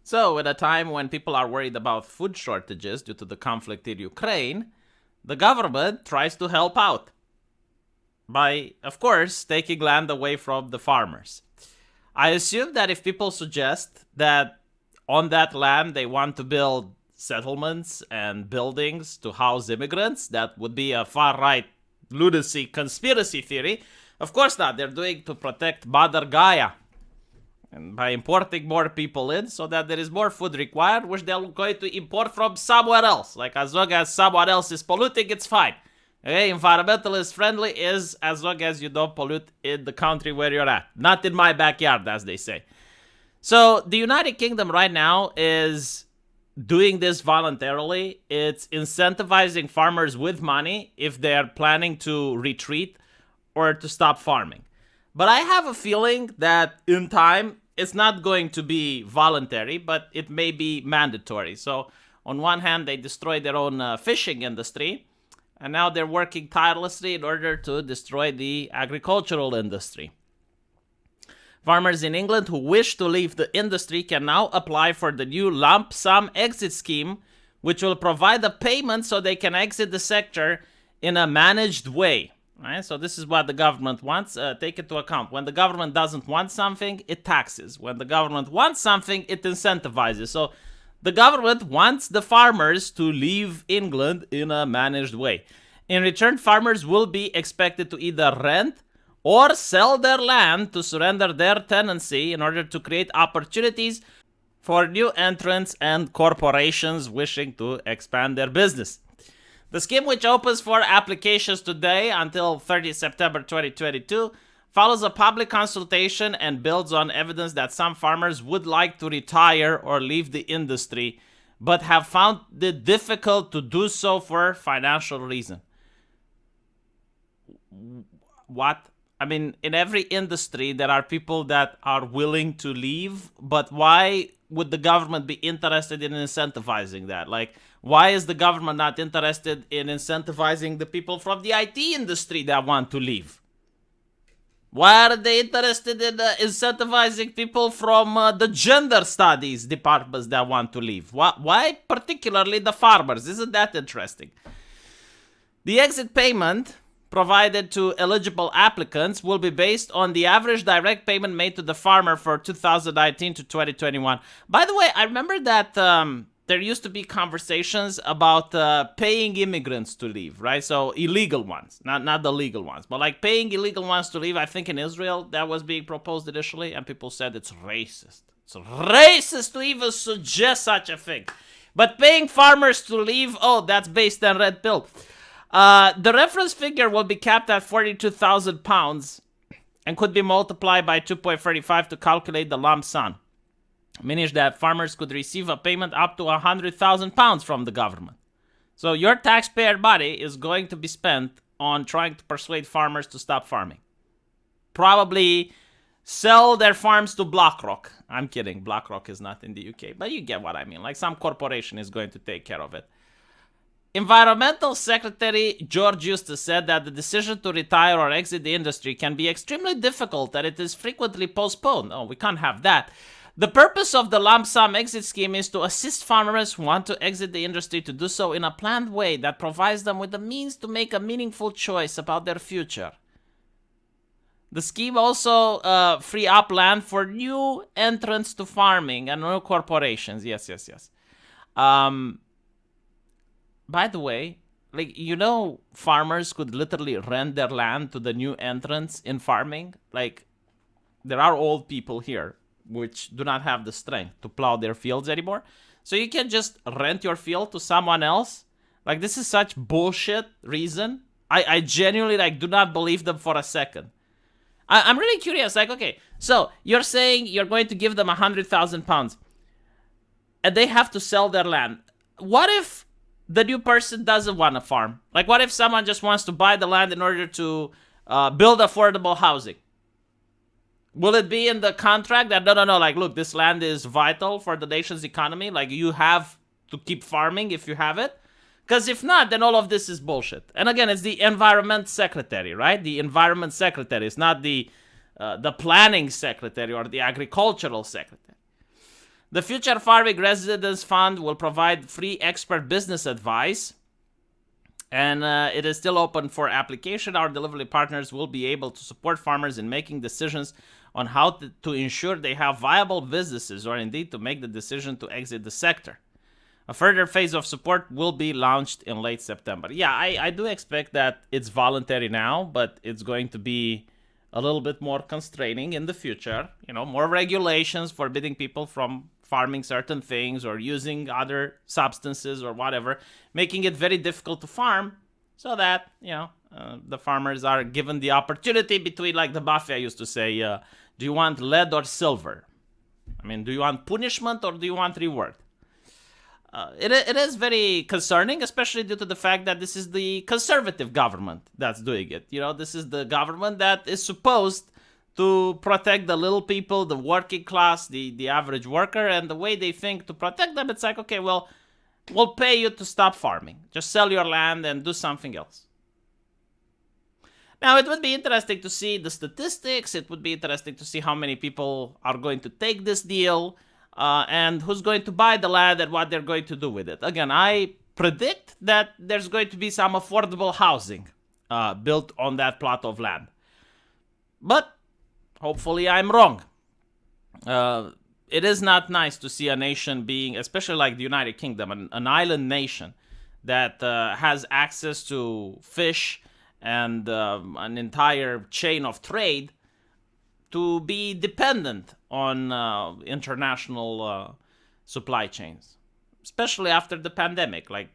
So, at a time when people are worried about food shortages due to the conflict in Ukraine, the government tries to help out by, of course, taking land away from the farmers. I assume that if people suggest that on that land they want to build settlements and buildings to house immigrants, that would be a far right lunacy conspiracy theory. Of course not. They're doing to protect Mother Gaia. And by importing more people in so that there is more food required, which they're going to import from somewhere else. Like, as long as someone else is polluting, it's fine. Okay, environmentalist friendly is as long as you don't pollute in the country where you're at. Not in my backyard, as they say. So the United Kingdom right now is doing this voluntarily. It's incentivizing farmers with money if they're planning to retreat or to stop farming. But I have a feeling that in time, it's not going to be voluntary, but it may be mandatory. So on one hand, they destroyed their own fishing industry, and now they're working tirelessly in order to destroy the agricultural industry. Farmers in England who wish to leave the industry can now apply for the new lump sum exit scheme, which will provide a payment so they can exit the sector in a managed way. Right? So this is what the government wants. Take into account. When the government doesn't want something, it taxes. When the government wants something, it incentivizes. So the government wants the farmers to leave England in a managed way. In return, farmers will be expected to either rent or sell their land to surrender their tenancy in order to create opportunities for new entrants and corporations wishing to expand their business. The scheme, which opens for applications today until 30 September 2022, follows a public consultation and builds on evidence that some farmers would like to retire or leave the industry, but have found it difficult to do so for financial reasons. What? I mean, in every industry, there are people that are willing to leave, but why would the government be interested in incentivizing that? Like, why is the government not interested in incentivizing the people from the IT industry that want to leave? Why are they interested in incentivizing people from the gender studies departments that want to leave? Why particularly the farmers? Isn't that interesting? The exit payment provided to eligible applicants will be based on the average direct payment made to the farmer for 2019 to 2021. By the way, I remember that there used to be conversations about paying immigrants to leave, right? So illegal ones, not the legal ones, but like paying illegal ones to leave. I think in Israel that was being proposed initially, and people said it's racist. It's racist to even suggest such a thing. But paying farmers to leave, oh, that's based on red pill. The reference figure will be capped at £42,000 and could be multiplied by 2.35 to calculate the lump sum, meaning that farmers could receive a payment up to £100,000 from the government. So your taxpayer money is going to be spent on trying to persuade farmers to stop farming. Probably sell their farms to BlackRock. I'm kidding, BlackRock is not in the UK, but you get what I mean. Like some corporation is going to take care of it. Environmental Secretary George Eustice said that the decision to retire or exit the industry can be extremely difficult and it is frequently postponed. Oh, we can't have that. The purpose of the lump sum exit scheme is to assist farmers who want to exit the industry to do so in a planned way that provides them with the means to make a meaningful choice about their future. The scheme also free up land for new entrants to farming and new corporations. Yes. By the way, like, you know, farmers could literally rent their land to the new entrants in farming. Like, there are old people here which do not have the strength to plow their fields anymore. So you can just rent your field to someone else. Like, this is such bullshit reason. I genuinely, like, do not believe them for a second. I'm really curious. Like, okay, so you're saying you're going to give them £100,000 and they have to sell their land. What if the new person doesn't want to farm? Like, what if someone just wants to buy the land in order to build affordable housing? Will it be in the contract that, no, like, look, this land is vital for the nation's economy. Like, you have to keep farming if you have it. Because if not, then all of this is bullshit. And again, it's the environment secretary, right? The environment secretary. It's not the planning secretary or the agricultural secretary. The Future Farming Residence Fund will provide free expert business advice, and it is still open for application. Our delivery partners will be able to support farmers in making decisions on how to ensure they have viable businesses, or indeed to make the decision to exit the sector. A further phase of support will be launched in late September. Yeah, I do expect that it's voluntary now, but it's going to be a little bit more constraining in the future. You know, more regulations forbidding people from farming certain things or using other substances or whatever, making it very difficult to farm, so that, you know, the farmers are given the opportunity between, like the mafia used to say, do you want lead or silver? I mean, do you want punishment or do you want reward? It is very concerning, especially due to the fact that this is the conservative government that's doing it. You know, this is the government that is supposed to protect the little people, the working class, the average worker, and the way they think to protect them, it's like, okay, well, we'll pay you to stop farming. Just sell your land and do something else. Now, it would be interesting to see the statistics. It would be interesting to see how many people are going to take this deal. And who's going to buy the land and what they're going to do with it. Again, I predict that there's going to be some affordable housing built on that plot of land. But hopefully I'm wrong. It is not nice to see a nation being, especially like the United Kingdom, an island nation that has access to fish and an entire chain of trade, to be dependent on international supply chains, especially after the pandemic. Like,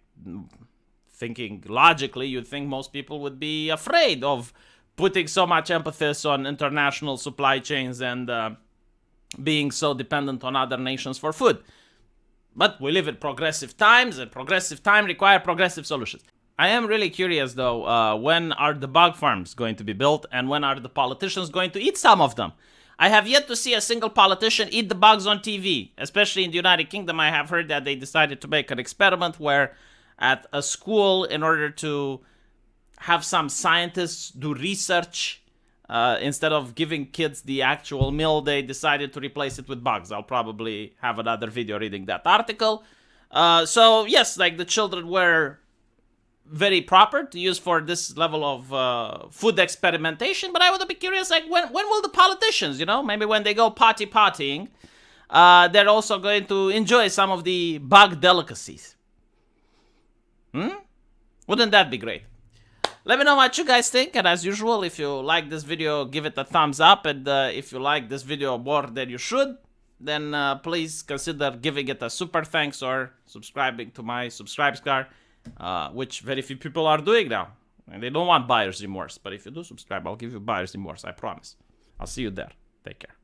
thinking logically, you'd think most people would be afraid of putting so much emphasis on international supply chains and being so dependent on other nations for food. But we live in progressive times, and progressive time require progressive solutions. I am really curious, though, when are the bug farms going to be built, and when are the politicians going to eat some of them? I have yet to see a single politician eat the bugs on TV, especially in the United Kingdom. I have heard that they decided to make an experiment where at a school, in order to have some scientists do research, instead of giving kids the actual meal, they decided to replace it with bugs. I'll probably have another video reading that article. So yes, like the children were very proper to use for this level of food experimentation, but I would be curious, like, when will the politicians, you know, maybe when they go pottying, they're also going to enjoy some of the bug delicacies. Wouldn't that be great? Let me know what you guys think, and as usual, if you like this video, give it a thumbs up, and if you like this video more than you should, then please consider giving it a super thanks or subscribing to my subscribe card. Which very few people are doing now. And they don't want buyer's remorse. But if you do subscribe, I'll give you buyer's remorse. I promise. I'll see you there. Take care.